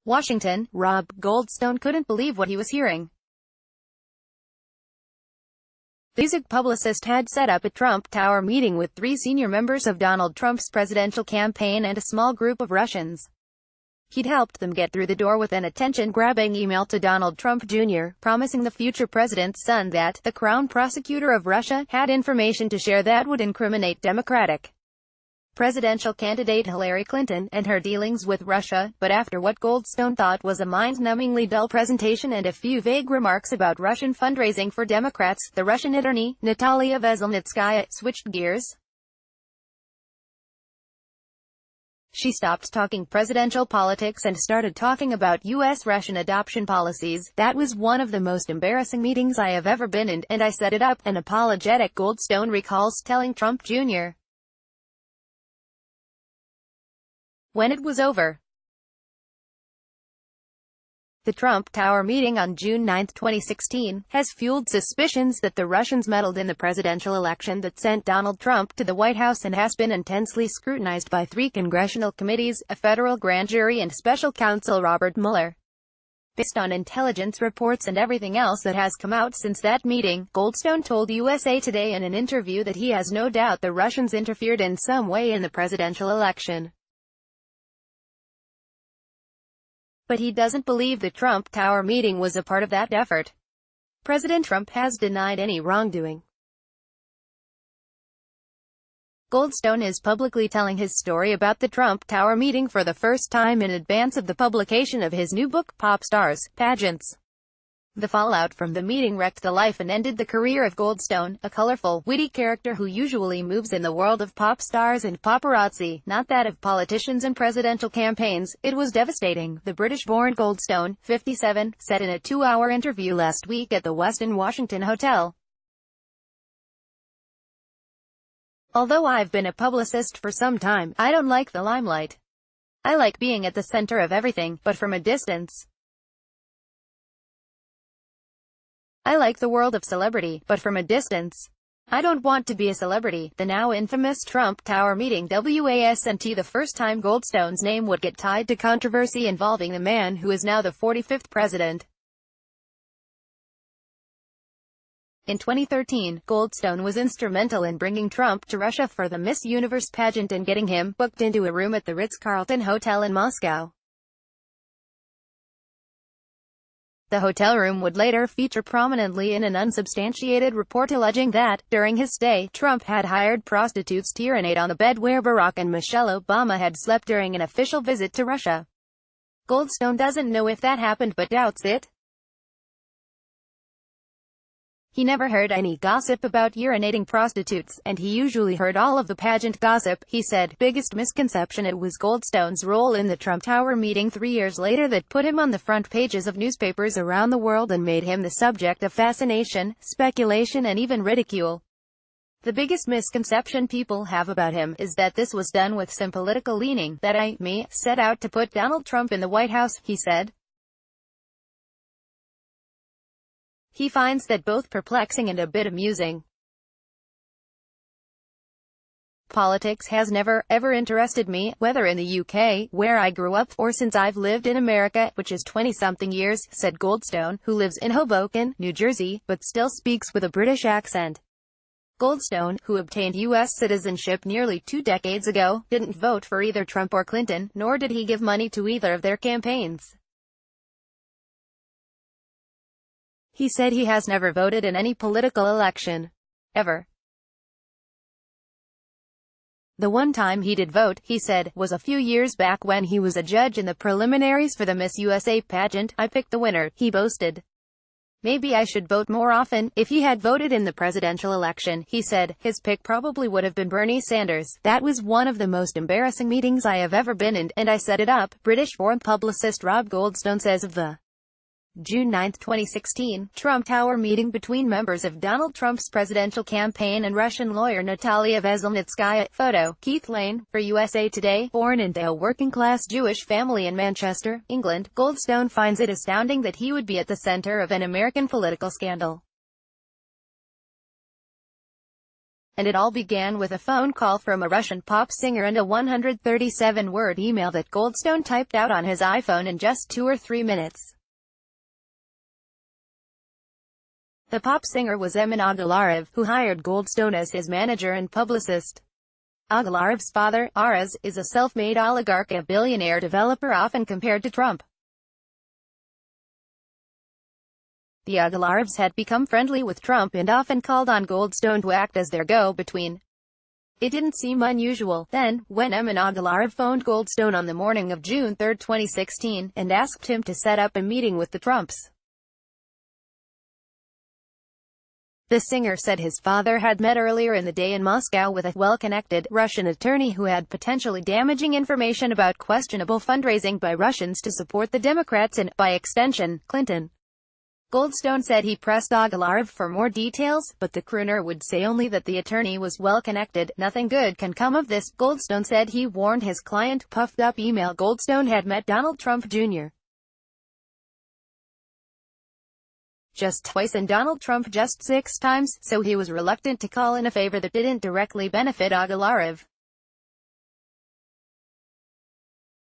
Washington, Rob Goldstone couldn't believe what he was hearing. The music publicist had set up a Trump Tower meeting with 3 senior members of Donald Trump's presidential campaign and a small group of Russians. He'd helped them get through the door with an attention-grabbing email to Donald Trump Jr., promising the future president's son that the Crown Prosecutor of Russia had information to share that would incriminate Democratic presidential candidate Hillary Clinton and her dealings with Russia. But after what Goldstone thought was a mind-numbingly dull presentation and a few vague remarks about Russian fundraising for Democrats, the Russian attorney, Natalia Veselnitskaya, switched gears. She stopped talking presidential politics and started talking about U.S.-Russian adoption policies. "That was one of the most embarrassing meetings I have ever been in, and I set it up," an apologetic Goldstone recalls telling Trump Jr. when it was over. The Trump Tower meeting on June 9, 2016, has fueled suspicions that the Russians meddled in the presidential election that sent Donald Trump to the White House and has been intensely scrutinized by 3 congressional committees, a federal grand jury and special counsel Robert Mueller. Based on intelligence reports and everything else that has come out since that meeting, Goldstone told USA Today in an interview that he has no doubt the Russians interfered in some way in the presidential election. But he doesn't believe the Trump Tower meeting was a part of that effort. President Trump has denied any wrongdoing. Goldstone is publicly telling his story about the Trump Tower meeting for the first time in advance of the publication of his new book, Pop Stars, Pageants. The fallout from the meeting wrecked the life and ended the career of Goldstone, a colorful, witty character who usually moves in the world of pop stars and paparazzi, not that of politicians and presidential campaigns. "It was devastating," the British-born Goldstone, 57, said in a 2-hour interview last week at the Westin Washington Hotel. "Although I've been a publicist for some time, I don't like the limelight. I like being at the center of everything, but from a distance. I like the world of celebrity, but from a distance. I don't want to be a celebrity." The now infamous Trump Tower meeting wasn't the first time Goldstone's name would get tied to controversy involving the man who is now the 45th president. In 2013, Goldstone was instrumental in bringing Trump to Russia for the Miss Universe pageant and getting him booked into a room at the Ritz-Carlton Hotel in Moscow. The hotel room would later feature prominently in an unsubstantiated report alleging that, during his stay, Trump had hired prostitutes to urinate on the bed where Barack and Michelle Obama had slept during an official visit to Russia. Goldstone doesn't know if that happened but doubts it. He never heard any gossip about urinating prostitutes, and he usually heard all of the pageant gossip, he said. Biggest misconception: it was Goldstone's role in the Trump Tower meeting 3 years later that put him on the front pages of newspapers around the world and made him the subject of fascination, speculation and even ridicule. "The biggest misconception people have about him is that this was done with some political leaning, that I, set out to put Donald Trump in the White House," he said. He finds that both perplexing and a bit amusing. "Politics has never, ever interested me, whether in the UK, where I grew up, or since I've lived in America, which is 20-something years," said Goldstone, who lives in Hoboken, New Jersey, but still speaks with a British accent. Goldstone, who obtained U.S. citizenship nearly 2 decades ago, didn't vote for either Trump or Clinton, nor did he give money to either of their campaigns. He said he has never voted in any political election. Ever. The one time he did vote, he said, was a few years back when he was a judge in the preliminaries for the Miss USA pageant. "I picked the winner," he boasted. "Maybe I should vote more often." If he had voted in the presidential election, he said, his pick probably would have been Bernie Sanders. "That was one of the most embarrassing meetings I have ever been in, and I set it up," British-born publicist Rob Goldstone says of the June 9, 2016, Trump Tower meeting between members of Donald Trump's presidential campaign and Russian lawyer Natalia Veselnitskaya. Photo, Keith Lane, for USA Today. Born into a working-class Jewish family in Manchester, England, Goldstone finds it astounding that he would be at the center of an American political scandal. And it all began with a phone call from a Russian pop singer and a 137-word email that Goldstone typed out on his iPhone in just 2 or 3 minutes. The pop singer was Emin Agalarov, who hired Goldstone as his manager and publicist. Agalarov's father, Aras, is a self-made oligarch, a billionaire developer often compared to Trump. The Agalarovs had become friendly with Trump and often called on Goldstone to act as their go-between. It didn't seem unusual, then, when Emin Agalarov phoned Goldstone on the morning of June 3, 2016, and asked him to set up a meeting with the Trumps. The singer said his father had met earlier in the day in Moscow with a well-connected Russian attorney who had potentially damaging information about questionable fundraising by Russians to support the Democrats and, by extension, Clinton. Goldstone said he pressed Agalarov for more details, but the crooner would say only that the attorney was well-connected. Nothing good can come of this, Goldstone said he warned his client. Puffed-up email. Goldstone had met Donald Trump Jr. just twice and Donald Trump just 6 times, so he was reluctant to call in a favor that didn't directly benefit Agalarov.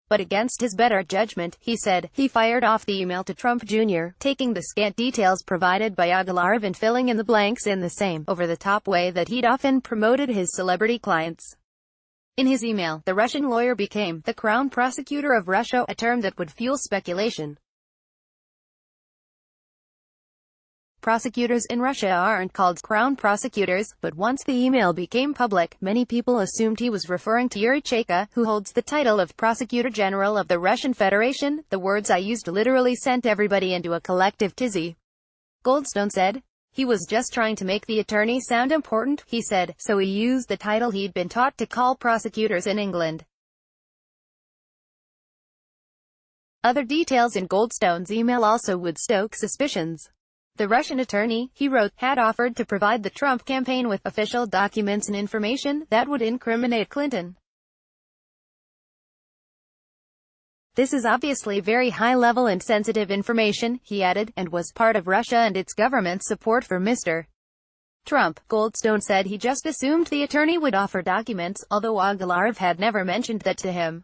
But against his better judgment, he said, he fired off the email to Trump Jr., taking the scant details provided by Agalarov and filling in the blanks in the same, over-the-top way that he'd often promoted his celebrity clients. In his email, the Russian lawyer became the Crown Prosecutor of Russia, a term that would fuel speculation. Prosecutors in Russia aren't called Crown Prosecutors, but once the email became public, many people assumed he was referring to Yuri Chaika, who holds the title of Prosecutor General of the Russian Federation. The words I used literally sent everybody into a collective tizzy, Goldstone said. He was just trying to make the attorney sound important, he said, so he used the title he'd been taught to call prosecutors in England. Other details in Goldstone's email also would stoke suspicions. The Russian attorney, he wrote, had offered to provide the Trump campaign with official documents and information that would incriminate Clinton. This is obviously very high-level and sensitive information, he added, and was part of Russia and its government's support for Mr. Trump. Goldstone said he just assumed the attorney would offer documents, although Agalarov had never mentioned that to him.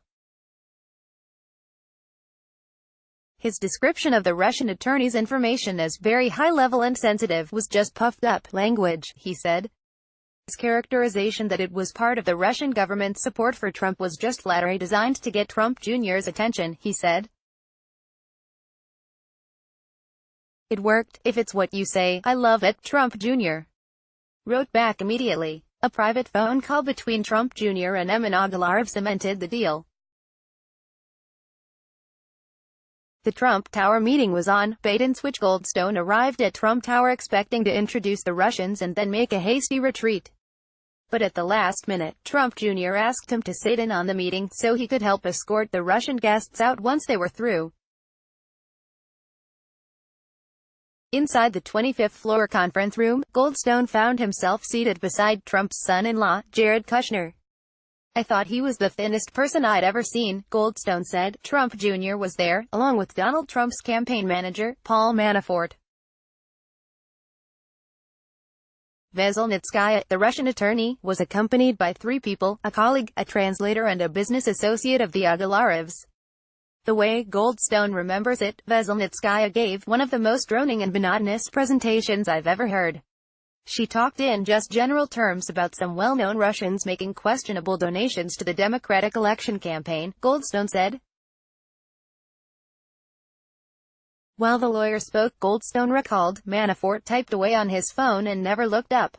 His description of the Russian attorney's information as very high-level and sensitive was just puffed-up language, he said. His characterization that it was part of the Russian government's support for Trump was just flattery designed to get Trump Jr.'s attention, he said. It worked, if it's what you say. I love it, Trump Jr. wrote back immediately. A private phone call between Trump Jr. and Emin Agalarov cemented the deal. The Trump Tower meeting was on bait-and-switch. Goldstone arrived at Trump Tower expecting to introduce the Russians and then make a hasty retreat. But at the last minute, Trump Jr. asked him to sit in on the meeting so he could help escort the Russian guests out once they were through. Inside the 25th floor conference room, Goldstone found himself seated beside Trump's son-in-law, Jared Kushner. I thought he was the thinnest person I'd ever seen, Goldstone said. Trump Jr. was there, along with Donald Trump's campaign manager, Paul Manafort. Veselnitskaya, the Russian attorney, was accompanied by 3 people, a colleague, a translator and a business associate of the Agalarovs. The way Goldstone remembers it, Veselnitskaya gave one of the most droning and monotonous presentations I've ever heard. She talked in just general terms about some well-known Russians making questionable donations to the Democratic election campaign, Goldstone said. While the lawyer spoke, Goldstone recalled, Manafort typed away on his phone and never looked up.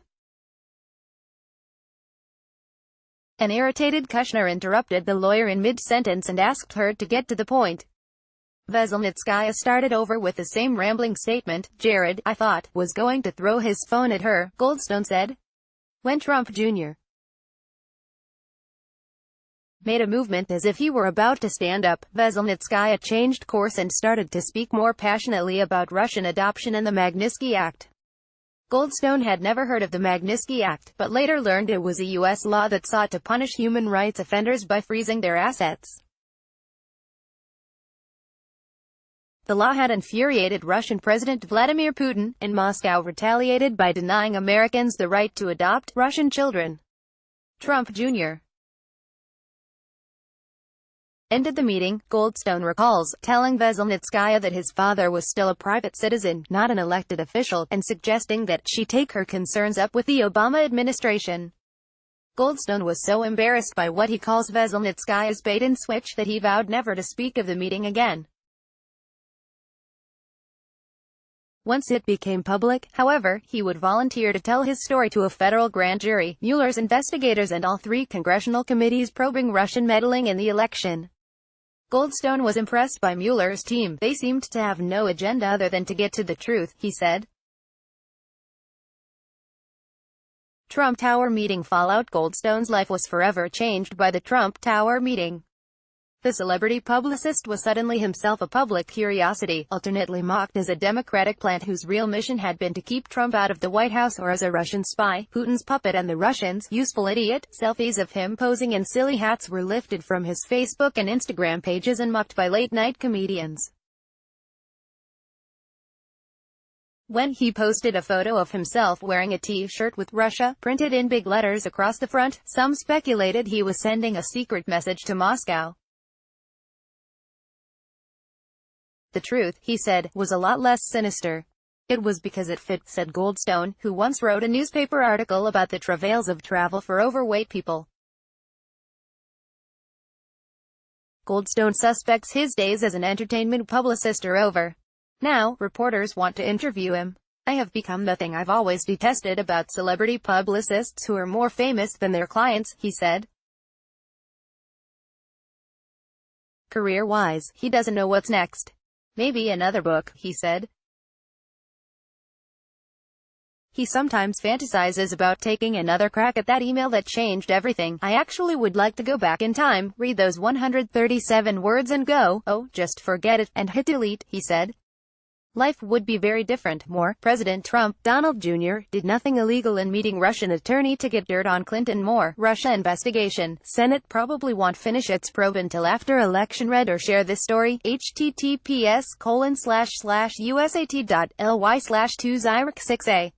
An irritated Kushner interrupted the lawyer in mid-sentence and asked her to get to the point. Veselnitskaya started over with the same rambling statement. Jared, I thought, was going to throw his phone at her, Goldstone said. When Trump Jr. made a movement as if he were about to stand up, Veselnitskaya changed course and started to speak more passionately about Russian adoption and the Magnitsky Act. Goldstone had never heard of the Magnitsky Act, but later learned it was a U.S. law that sought to punish human rights offenders by freezing their assets. The law had infuriated Russian President Vladimir Putin, and Moscow retaliated by denying Americans the right to adopt Russian children. Trump Jr. ended the meeting, Goldstone recalls, telling Veselnitskaya that his father was still a private citizen, not an elected official, and suggesting that she take her concerns up with the Obama administration. Goldstone was so embarrassed by what he calls Veselnitskaya's bait-and-switch that he vowed never to speak of the meeting again. Once it became public, however, he would volunteer to tell his story to a federal grand jury, Mueller's investigators and all three congressional committees probing Russian meddling in the election. Goldstone was impressed by Mueller's team. They seemed to have no agenda other than to get to the truth, he said. Trump Tower meeting fallout. Goldstone's life was forever changed by the Trump Tower meeting. The celebrity publicist was suddenly himself a public curiosity, alternately mocked as a Democratic plant whose real mission had been to keep Trump out of the White House, or as a Russian spy, Putin's puppet and the Russians' useful idiot. Selfies of him posing in silly hats were lifted from his Facebook and Instagram pages and mocked by late-night comedians. When he posted a photo of himself wearing a T-shirt with Russia printed in big letters across the front, some speculated he was sending a secret message to Moscow. The truth, he said, was a lot less sinister. It was because it fit, said Goldstone, who once wrote a newspaper article about the travails of travel for overweight people. Goldstone suspects his days as an entertainment publicist are over. Now, reporters want to interview him. I have become the thing I've always detested about celebrity publicists who are more famous than their clients, he said. Career-wise, he doesn't know what's next. Maybe another book, he said. He sometimes fantasizes about taking another crack at that email that changed everything. I actually would like to go back in time, read those 137 words and go, oh, just forget it, and hit delete, he said. Life would be very different. More, President Trump, Donald Jr., did nothing illegal in meeting Russian attorney to get dirt on Clinton. More, Russia investigation. Senate probably won't finish its probe until after election. Read or share this story. https://usat.ly/2xyrix6a